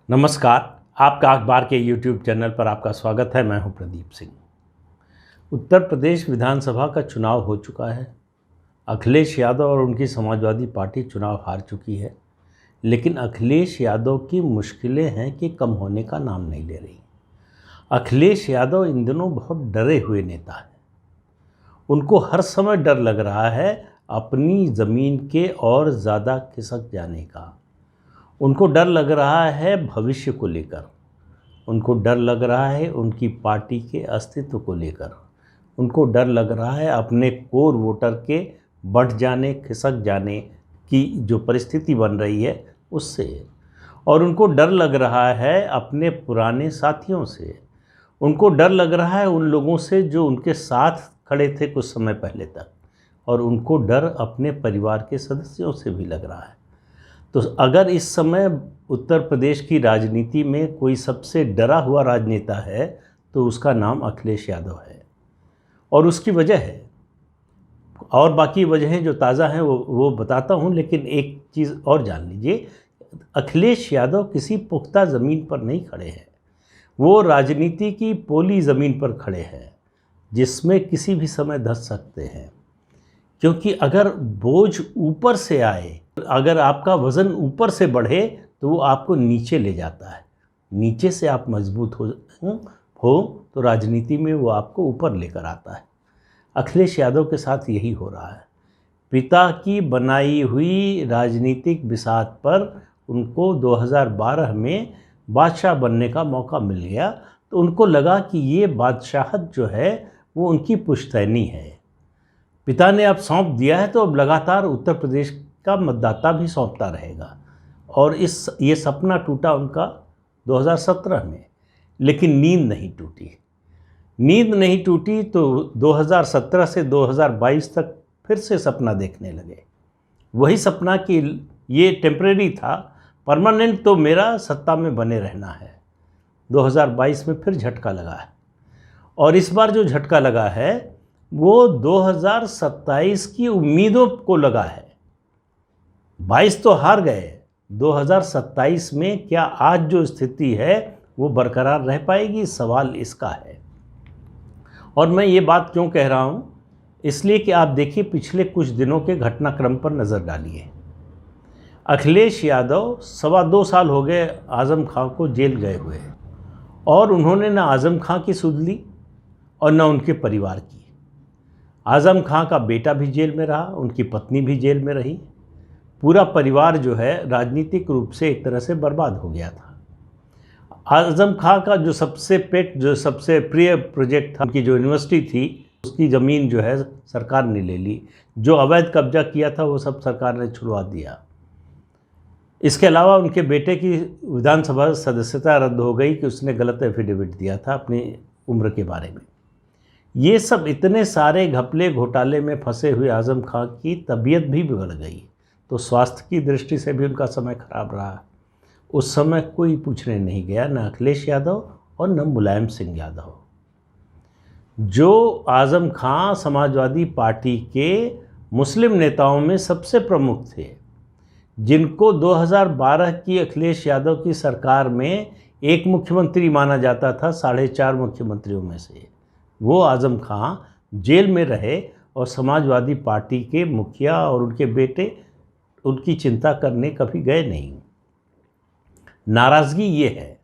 नमस्कार। आपका अखबार के YouTube चैनल पर आपका स्वागत है। मैं हूं प्रदीप सिंह। उत्तर प्रदेश विधानसभा का चुनाव हो चुका है। अखिलेश यादव और उनकी समाजवादी पार्टी चुनाव हार चुकी है, लेकिन अखिलेश यादव की मुश्किलें हैं कि कम होने का नाम नहीं ले रही। अखिलेश यादव इन दिनों बहुत डरे हुए नेता हैं। उनको हर समय डर लग रहा है अपनी ज़मीन के और ज़्यादा खिसक जाने का। उनको डर लग रहा है भविष्य को लेकर। उनको डर लग रहा है उनकी पार्टी के अस्तित्व को लेकर। उनको डर लग रहा है अपने कोर वोटर के बढ़ जाने, खिसक जाने की जो परिस्थिति बन रही है उससे। और उनको डर लग रहा है अपने पुराने साथियों से। उनको डर लग रहा है उन लोगों से जो उनके साथ खड़े थे कुछ समय पहले तक। और उनको डर अपने परिवार के सदस्यों से भी लग रहा है। तो अगर इस समय उत्तर प्रदेश की राजनीति में कोई सबसे डरा हुआ राजनेता है तो उसका नाम अखिलेश यादव है। और उसकी वजह है, और बाकी वजहें जो ताज़ा हैं वो बताता हूं, लेकिन एक चीज़ और जान लीजिए, अखिलेश यादव किसी पुख्ता ज़मीन पर नहीं खड़े हैं। वो राजनीति की पोली ज़मीन पर खड़े हैं जिसमें किसी भी समय धंस सकते हैं। क्योंकि अगर बोझ ऊपर से आए, अगर आपका वज़न ऊपर से बढ़े तो वो आपको नीचे ले जाता है। नीचे से आप मजबूत हो तो राजनीति में वो आपको ऊपर लेकर आता है। अखिलेश यादव के साथ यही हो रहा है। पिता की बनाई हुई राजनीतिक बिसात पर उनको 2012 में बादशाह बनने का मौका मिल गया, तो उनको लगा कि ये बादशाहत जो है वो उनकी पुश्तैनी है। पिता ने अब सौंप दिया है तो अब लगातार उत्तर प्रदेश का मतदाता भी सौंपता रहेगा। और ये सपना टूटा उनका 2017 में, लेकिन नींद नहीं टूटी। नींद नहीं टूटी तो 2017 से 2022 तक फिर से सपना देखने लगे। वही सपना कि ये टेम्परेरी था, परमानेंट तो मेरा सत्ता में बने रहना है। 2022 में फिर झटका लगा है, और इस बार जो झटका लगा है वो 2027 की उम्मीदों को लगा है। 22 तो हार गए, 2027 में क्या आज जो स्थिति है वो बरकरार रह पाएगी, सवाल इसका है। और मैं ये बात क्यों कह रहा हूँ, इसलिए कि आप देखिए पिछले कुछ दिनों के घटनाक्रम पर नज़र डालिए। अखिलेश यादव 2.25 साल हो गए आज़म खां को जेल गए हुए, और उन्होंने ना आज़म खां की सुध ली और ना उनके परिवार की। आज़म खां का बेटा भी जेल में रहा, उनकी पत्नी भी जेल में रही। पूरा परिवार जो है राजनीतिक रूप से एक तरह से बर्बाद हो गया था। आज़म खां का जो सबसे प्रिय प्रोजेक्ट था, उनकी जो यूनिवर्सिटी थी, उसकी ज़मीन जो है सरकार ने ले ली। जो अवैध कब्जा किया था वो सब सरकार ने छुड़वा दिया। इसके अलावा उनके बेटे की विधानसभा सदस्यता रद्द हो गई कि उसने गलत एफिडेविट दिया था अपनी उम्र के बारे में। ये सब इतने सारे घपले घोटाले में फंसे हुए आज़म खां की तबीयत भी बिगड़ गई, तो स्वास्थ्य की दृष्टि से भी उनका समय खराब रहा। उस समय कोई पूछने नहीं गया, न अखिलेश यादव और न मुलायम सिंह यादव, जो आज़म खां समाजवादी पार्टी के मुस्लिम नेताओं में सबसे प्रमुख थे, जिनको 2012 की अखिलेश यादव की सरकार में एक मुख्यमंत्री माना जाता था 4.5 मुख्यमंत्रियों में से। वो आज़म खां जेल में रहे और समाजवादी पार्टी के मुखिया और उनके बेटे उनकी चिंता करने कभी गए नहीं। नाराज़गी ये है।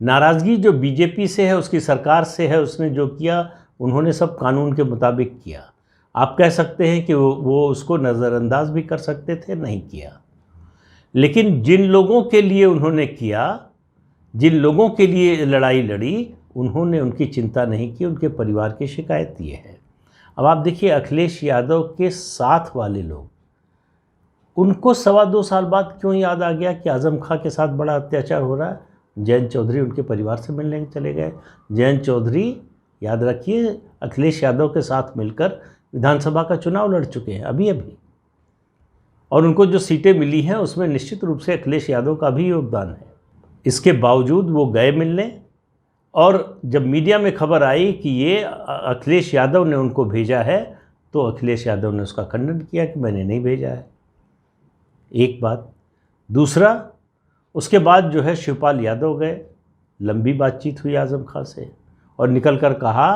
नाराज़गी जो बीजेपी से है, उसकी सरकार से है। उसने जो किया उन्होंने सब कानून के मुताबिक किया। आप कह सकते हैं कि वो उसको नज़रअंदाज भी कर सकते थे, नहीं किया। लेकिन जिन लोगों के लिए उन्होंने किया, जिन लोगों के लिए लड़ाई लड़ी, उन्होंने उनकी चिंता नहीं की। उनके परिवार की शिकायत ये है। अब आप देखिए अखिलेश यादव के साथ वाले लोग, उनको 2.25 साल बाद क्यों याद आ गया कि आज़म खां के साथ बड़ा अत्याचार हो रहा है। जयंत चौधरी उनके परिवार से मिलने चले गए। जयंत चौधरी, याद रखिए, अखिलेश यादव के साथ मिलकर विधानसभा का चुनाव लड़ चुके हैं अभी। और उनको जो सीटें मिली हैं उसमें निश्चित रूप से अखिलेश यादव का भी योगदान है। इसके बावजूद वो गए मिलने, और जब मीडिया में खबर आई कि ये अखिलेश यादव ने उनको भेजा है, तो अखिलेश यादव ने उसका खंडन किया कि मैंने नहीं भेजा है। एक बात। दूसरा, उसके बाद जो है शिवपाल यादव गए, लंबी बातचीत हुई आज़म खां से और निकल कर कहा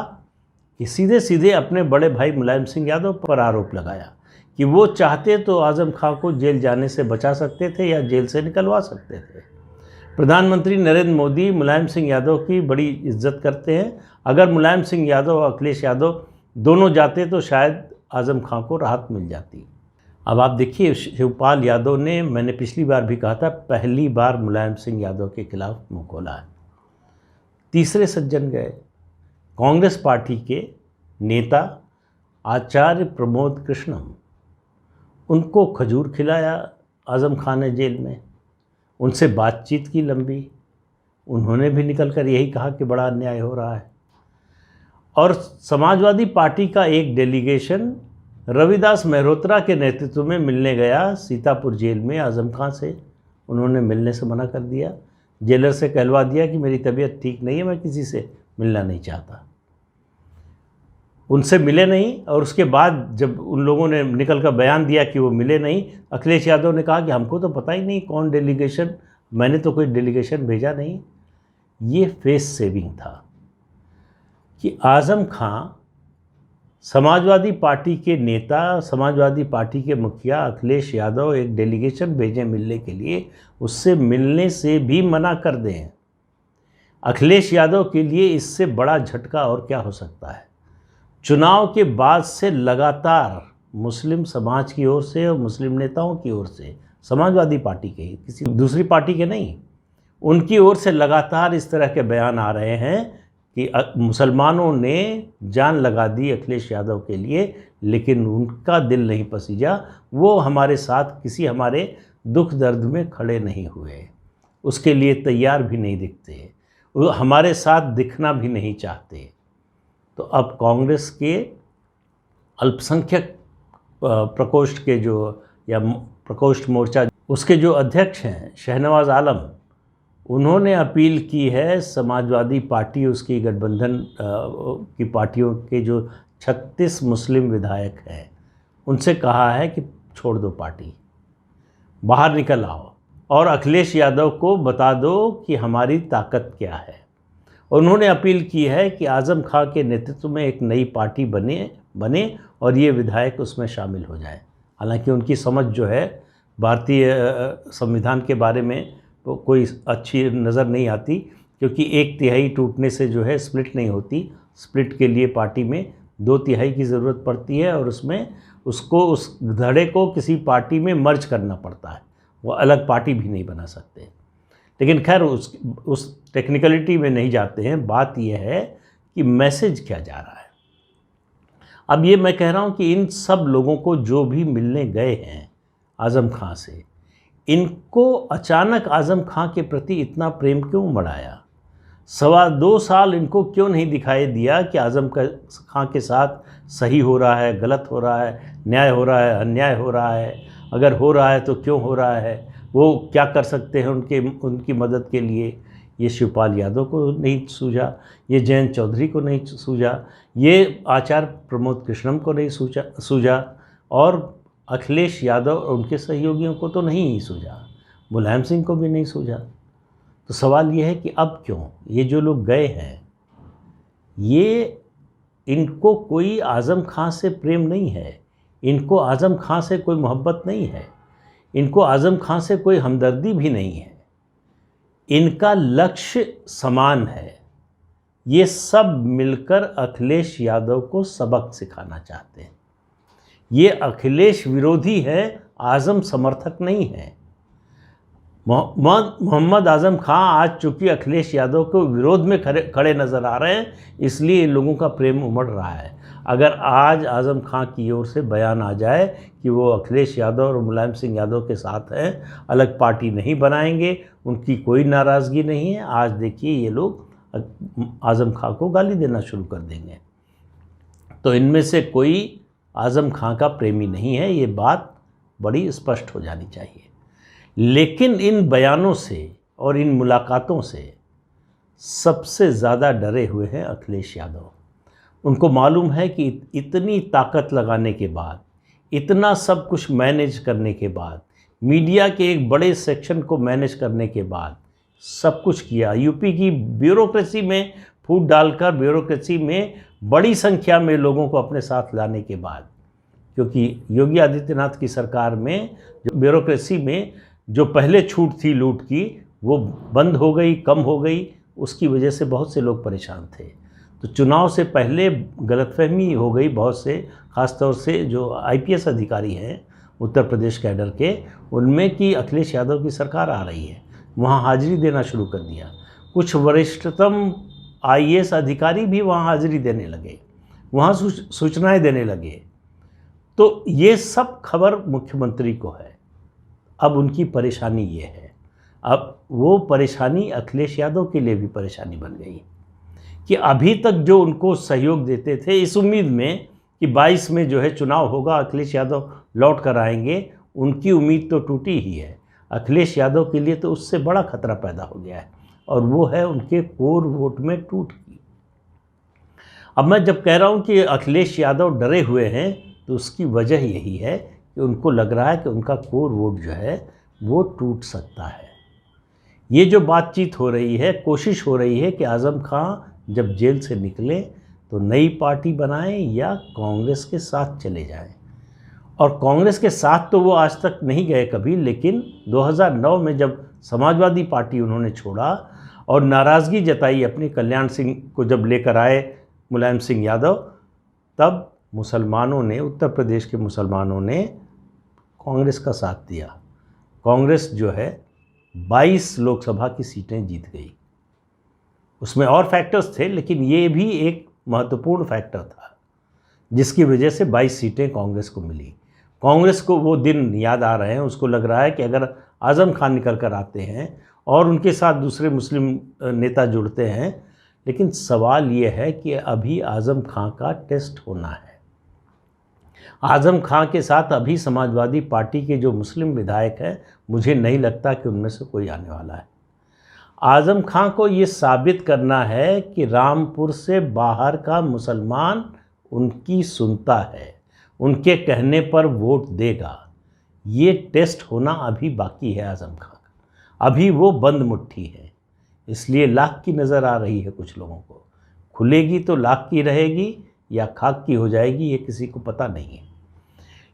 कि सीधे सीधे अपने बड़े भाई मुलायम सिंह यादव पर आरोप लगाया कि वो चाहते तो आज़म खां को जेल जाने से बचा सकते थे या जेल से निकलवा सकते थे। प्रधानमंत्री नरेंद्र मोदी मुलायम सिंह यादव की बड़ी इज्जत करते हैं। अगर मुलायम सिंह यादव और अखिलेश यादव दोनों जाते तो शायद आज़म खां को राहत मिल जाती। अब आप देखिए, शिवपाल यादव ने, मैंने पिछली बार भी कहा था, पहली बार मुलायम सिंह यादव के खिलाफ मुँह खोला है। तीसरे सज्जन गए, कांग्रेस पार्टी के नेता आचार्य प्रमोद कृष्णम, उनको खजूर खिलाया आज़म खां ने जेल में, उनसे बातचीत की लंबी। उन्होंने भी निकलकर यही कहा कि बड़ा अन्याय हो रहा है। और समाजवादी पार्टी का एक डेलीगेशन रविदास मेहरोत्रा के नेतृत्व में मिलने गया सीतापुर जेल में आज़म खां से। उन्होंने मिलने से मना कर दिया, जेलर से कहलवा दिया कि मेरी तबीयत ठीक नहीं है, मैं किसी से मिलना नहीं चाहता। उनसे मिले नहीं। और उसके बाद जब उन लोगों ने निकल कर बयान दिया कि वो मिले नहीं, अखिलेश यादव ने कहा कि हमको तो पता ही नहीं कौन डेलीगेशन, मैंने तो कोई डेलीगेशन भेजा नहीं। ये फेस सेविंग था कि आज़म खां समाजवादी पार्टी के नेता, समाजवादी पार्टी के मुखिया अखिलेश यादव एक डेलीगेशन भेजें मिलने के लिए, उससे मिलने से भी मना कर दें। अखिलेश यादव के लिए इससे बड़ा झटका और क्या हो सकता है। चुनाव के बाद से लगातार मुस्लिम समाज की ओर से और मुस्लिम नेताओं की ओर से, समाजवादी पार्टी के, किसी दूसरी पार्टी के नहीं, उनकी ओर से लगातार इस तरह के बयान आ रहे हैं कि मुसलमानों ने जान लगा दी अखिलेश यादव के लिए, लेकिन उनका दिल नहीं पसीजा, वो हमारे साथ किसी हमारे दुख दर्द में खड़े नहीं हुए, उसके लिए तैयार भी नहीं दिखते, वो हमारे साथ दिखना भी नहीं चाहते। तो अब कांग्रेस के अल्पसंख्यक प्रकोष्ठ के जो, या प्रकोष्ठ मोर्चा, उसके जो अध्यक्ष हैं शहनवाज आलम, उन्होंने अपील की है समाजवादी पार्टी, उसकी गठबंधन की पार्टियों के जो 36 मुस्लिम विधायक हैं, उनसे कहा है कि छोड़ दो पार्टी, बाहर निकल आओ और अखिलेश यादव को बता दो कि हमारी ताकत क्या है। उन्होंने अपील की है कि आज़म खां के नेतृत्व में एक नई पार्टी बने और ये विधायक उसमें शामिल हो जाए। हालांकि उनकी समझ जो है भारतीय संविधान के बारे में तो कोई अच्छी नज़र नहीं आती, क्योंकि 1/3 टूटने से जो है स्प्लिट नहीं होती। स्प्लिट के लिए पार्टी में 2/3 की ज़रूरत पड़ती है और उसमें उसको, उस धड़े को किसी पार्टी में मर्ज करना पड़ता है, वो अलग पार्टी भी नहीं बना सकते। लेकिन खैर उस टेक्निकलिटी में नहीं जाते हैं। बात यह है कि मैसेज क्या जा रहा है। अब ये मैं कह रहा हूँ कि इन सब लोगों को जो भी मिलने गए हैं आज़म खां से, इनको अचानक आज़म खां के प्रति इतना प्रेम क्यों बढ़ाया? 2.25 साल इनको क्यों नहीं दिखाई दिया कि आज़म खां के साथ सही हो रहा है, गलत हो रहा है, न्याय हो रहा है, अन्याय हो रहा है? अगर हो रहा है तो क्यों हो रहा है, वो क्या कर सकते हैं उनकी मदद के लिए? ये शिवपाल यादव को नहीं सूझा, ये जयंत चौधरी को नहीं सूझा, ये आचार्य प्रमोद कृष्णम को नहीं सूझा और अखिलेश यादव और उनके सहयोगियों को तो नहीं ही सूझा, मुलायम सिंह को भी नहीं सूझा। तो सवाल ये है कि अब क्यों ये जो लोग गए हैं, ये इनको कोई आज़म खां से प्रेम नहीं है, इनको आज़म खां से कोई मोहब्बत नहीं है, इनको आज़म खां से कोई हमदर्दी भी नहीं है, इनका लक्ष्य समान है। ये सब मिलकर अखिलेश यादव को सबक सिखाना चाहते हैं। ये अखिलेश विरोधी है, आज़म समर्थक नहीं है। मोहम्मद आज़म खां आज चूँकि अखिलेश यादव को विरोध में खड़े नज़र आ रहे हैं, इसलिए इन लोगों का प्रेम उमड़ रहा है। अगर आज आज़म खां की ओर से बयान आ जाए कि वो अखिलेश यादव और मुलायम सिंह यादव के साथ हैं, अलग पार्टी नहीं बनाएंगे, उनकी कोई नाराज़गी नहीं है, आज देखिए ये लोग आज़म खां को गाली देना शुरू कर देंगे। तो इनमें से कोई आज़म खां का प्रेमी नहीं है, ये बात बड़ी स्पष्ट हो जानी चाहिए। लेकिन इन बयानों से और इन मुलाकातों से सबसे ज़्यादा डरे हुए हैं अखिलेश यादव। उनको मालूम है कि इतनी ताकत लगाने के बाद, इतना सब कुछ मैनेज करने के बाद, मीडिया के एक बड़े सेक्शन को मैनेज करने के बाद सब कुछ किया, यूपी की ब्यूरोक्रेसी में फूट डालकर ब्यूरोक्रेसी में बड़ी संख्या में लोगों को अपने साथ लाने के बाद, क्योंकि योगी आदित्यनाथ की सरकार में जो ब्यूरोक्रेसी में जो पहले छूट थी लूट की वो बंद हो गई, कम हो गई, उसकी वजह से बहुत से लोग परेशान थे। तो चुनाव से पहले गलतफहमी हो गई बहुत से, ख़ासतौर से जो आईपीएस अधिकारी हैं उत्तर प्रदेश कैडर के, उनमें कि अखिलेश यादव की सरकार आ रही है, वहाँ हाजिरी देना शुरू कर दिया। कुछ वरिष्ठतम आईएएस अधिकारी भी वहाँ हाजिरी देने लगे, वहाँ सूचनाएं देने लगे। तो ये सब खबर मुख्यमंत्री को है। अब उनकी परेशानी ये है, अब वो परेशानी अखिलेश यादव के लिए भी परेशानी बन गई कि अभी तक जो उनको सहयोग देते थे इस उम्मीद में कि 22 में जो है चुनाव होगा, अखिलेश यादव लौट कर आएंगे, उनकी उम्मीद तो टूटी ही है। अखिलेश यादव के लिए तो उससे बड़ा खतरा पैदा हो गया है और वो है उनके कोर वोट में टूट की। अब मैं जब कह रहा हूँ कि अखिलेश यादव डरे हुए हैं तो उसकी वजह यही है कि उनको लग रहा है कि उनका कोर वोट जो है वो टूट सकता है। ये जो बातचीत हो रही है, कोशिश हो रही है कि आज़म खां जब जेल से निकले तो नई पार्टी बनाएं या कांग्रेस के साथ चले जाएं। और कांग्रेस के साथ तो वो आज तक नहीं गए कभी, लेकिन 2009 में जब समाजवादी पार्टी उन्होंने छोड़ा और नाराज़गी जताई अपने कल्याण सिंह को जब लेकर आए मुलायम सिंह यादव, तब मुसलमानों ने, उत्तर प्रदेश के मुसलमानों ने कांग्रेस का साथ दिया। कांग्रेस जो है 22 लोकसभा की सीटें जीत गई। उसमें और फैक्टर्स थे, लेकिन ये भी एक महत्वपूर्ण फैक्टर था जिसकी वजह से 22 सीटें कांग्रेस को मिली। कांग्रेस को वो दिन याद आ रहे हैं, उसको लग रहा है कि अगर आज़म खान निकल कर आते हैं और उनके साथ दूसरे मुस्लिम नेता जुड़ते हैं, लेकिन सवाल ये है कि अभी आज़म खान का टेस्ट होना है। आज़म खान के साथ अभी समाजवादी पार्टी के जो मुस्लिम विधायक हैं, मुझे नहीं लगता कि उनमें से कोई आने वाला है। आज़म खान को ये साबित करना है कि रामपुर से बाहर का मुसलमान उनकी सुनता है, उनके कहने पर वोट देगा। ये टेस्ट होना अभी बाकी है आज़म खान का, अभी वो बंद मुट्ठी है। इसलिए लाख की नज़र आ रही है कुछ लोगों को, खुलेगी तो लाख की रहेगी या खाक की हो जाएगी, ये किसी को पता नहीं है।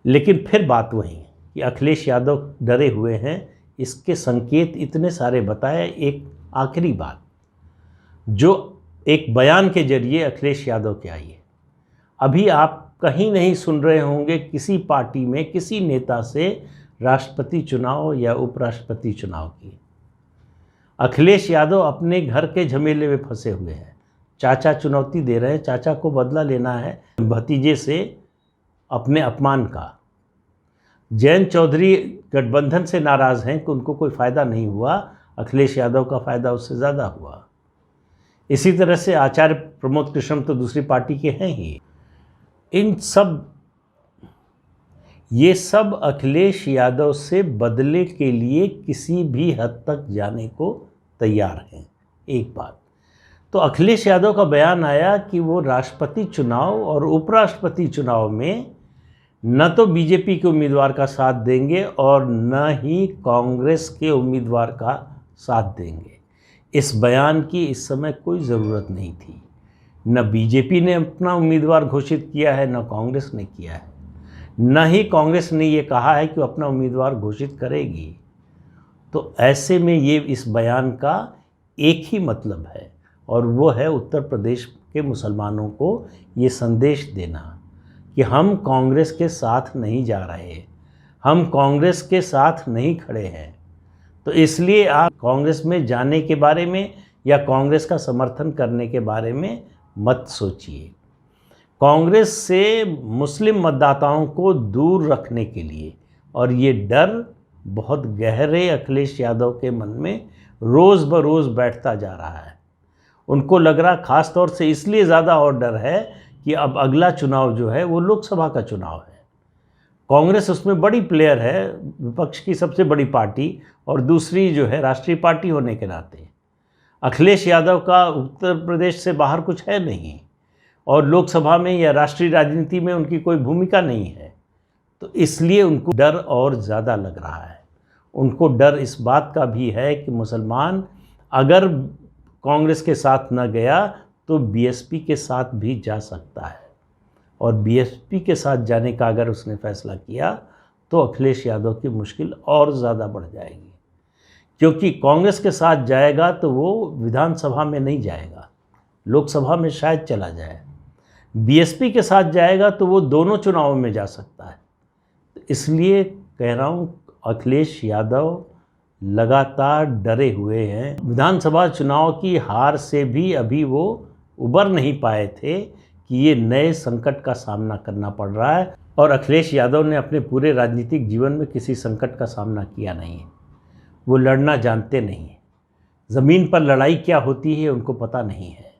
लेकिन फिर बात वही है कि अखिलेश यादव डरे हुए हैं, इसके संकेत इतने सारे बताए। एक आखिरी बात जो एक बयान के जरिए अखिलेश यादव के आई है, अभी आप कहीं नहीं सुन रहे होंगे किसी पार्टी में किसी नेता से राष्ट्रपति चुनाव या उपराष्ट्रपति चुनाव की। अखिलेश यादव अपने घर के झमेले में फंसे हुए हैं। चाचा चुनौती दे रहे हैं, चाचा को बदला लेना है भतीजे से अपने अपमान का। जयंत चौधरी गठबंधन से नाराज़ हैं कि उनको कोई फ़ायदा नहीं हुआ, अखिलेश यादव का फ़ायदा उससे ज़्यादा हुआ। इसी तरह से आचार्य प्रमोद कृष्ण तो दूसरी पार्टी के हैं ही। ये सब अखिलेश यादव से बदले के लिए किसी भी हद तक जाने को तैयार हैं। एक बात तो अखिलेश यादव का बयान आया कि वो राष्ट्रपति चुनाव और उपराष्ट्रपति चुनाव में न तो बीजेपी के उम्मीदवार का साथ देंगे और न ही कांग्रेस के उम्मीदवार का साथ देंगे। इस बयान की इस समय कोई ज़रूरत नहीं थी। न बीजेपी ने अपना उम्मीदवार घोषित किया है, न कांग्रेस ने किया है, न ही कांग्रेस ने ये कहा है कि वो अपना उम्मीदवार घोषित करेगी। तो ऐसे में ये इस बयान का एक ही मतलब है और वो है उत्तर प्रदेश के मुसलमानों को ये संदेश देना कि हम कांग्रेस के साथ नहीं जा रहे, हम कांग्रेस के साथ नहीं खड़े हैं। तो इसलिए आप कांग्रेस में जाने के बारे में या कांग्रेस का समर्थन करने के बारे में मत सोचिए। कांग्रेस से मुस्लिम मतदाताओं को दूर रखने के लिए, और ये डर बहुत गहरे अखिलेश यादव के मन में रोज़ बरोज़ बैठता जा रहा है। उनको लग रहा, ख़ास तौर से इसलिए ज़्यादा और डर है कि अब अगला चुनाव जो है वो लोकसभा का चुनाव है। कांग्रेस उसमें बड़ी प्लेयर है, विपक्ष की सबसे बड़ी पार्टी, और दूसरी जो है राष्ट्रीय पार्टी होने के नाते अखिलेश यादव का उत्तर प्रदेश से बाहर कुछ है नहीं और लोकसभा में या राष्ट्रीय राजनीति में उनकी कोई भूमिका नहीं है। तो इसलिए उनको डर और ज़्यादा लग रहा है। उनको डर इस बात का भी है कि मुसलमान अगर कांग्रेस के साथ न गया तो बीएसपी के साथ भी जा सकता है, और बीएसपी के साथ जाने का अगर उसने फैसला किया तो अखिलेश यादव की मुश्किल और ज़्यादा बढ़ जाएगी, क्योंकि कांग्रेस के साथ जाएगा तो वो विधानसभा में नहीं जाएगा, लोकसभा में शायद चला जाए। बीएसपी के साथ जाएगा तो वो दोनों चुनावों में जा सकता है। इसलिए कह रहा हूँ, अखिलेश यादव लगातार डरे हुए हैं। विधानसभा चुनाव की हार से भी अभी वो उबर नहीं पाए थे कि ये नए संकट का सामना करना पड़ रहा है, और अखिलेश यादव ने अपने पूरे राजनीतिक जीवन में किसी संकट का सामना किया नहीं है। वो लड़ना जानते नहीं हैं। ज़मीन पर लड़ाई क्या होती है उनको पता नहीं है।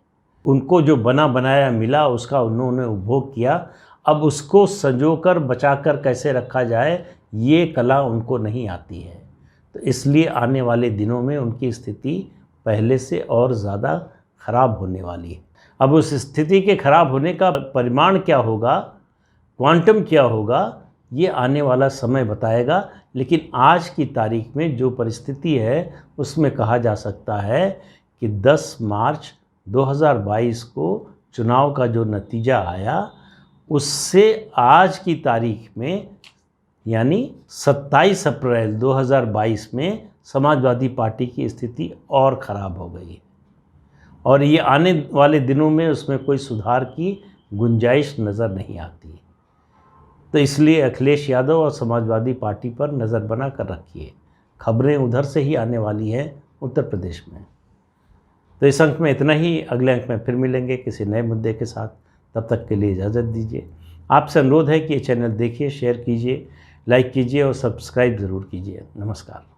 उनको जो बना बनाया मिला उसका उन्होंने उपभोग किया, अब उसको संजोकर बचाकर कैसे रखा जाए ये कला उनको नहीं आती है। तो इसलिए आने वाले दिनों में उनकी स्थिति पहले से और ज़्यादा ख़राब होने वाली है। अब उस स्थिति के ख़राब होने का परिमाण क्या होगा, क्वांटम क्या होगा, ये आने वाला समय बताएगा। लेकिन आज की तारीख में जो परिस्थिति है उसमें कहा जा सकता है कि 10 मार्च 2022 को चुनाव का जो नतीजा आया उससे आज की तारीख में यानी 27 अप्रैल 2022 में समाजवादी पार्टी की स्थिति और ख़राब हो गई है, और ये आने वाले दिनों में उसमें कोई सुधार की गुंजाइश नज़र नहीं आती। तो इसलिए अखिलेश यादव और समाजवादी पार्टी पर नज़र बना कर रखिए। खबरें उधर से ही आने वाली हैं उत्तर प्रदेश में। तो इस अंक में इतना ही। अगले अंक में फिर मिलेंगे किसी नए मुद्दे के साथ। तब तक के लिए इजाज़त दीजिए। आपसे अनुरोध है कि ये चैनल देखिए, शेयर कीजिए, लाइक कीजिए और सब्सक्राइब ज़रूर कीजिए। नमस्कार।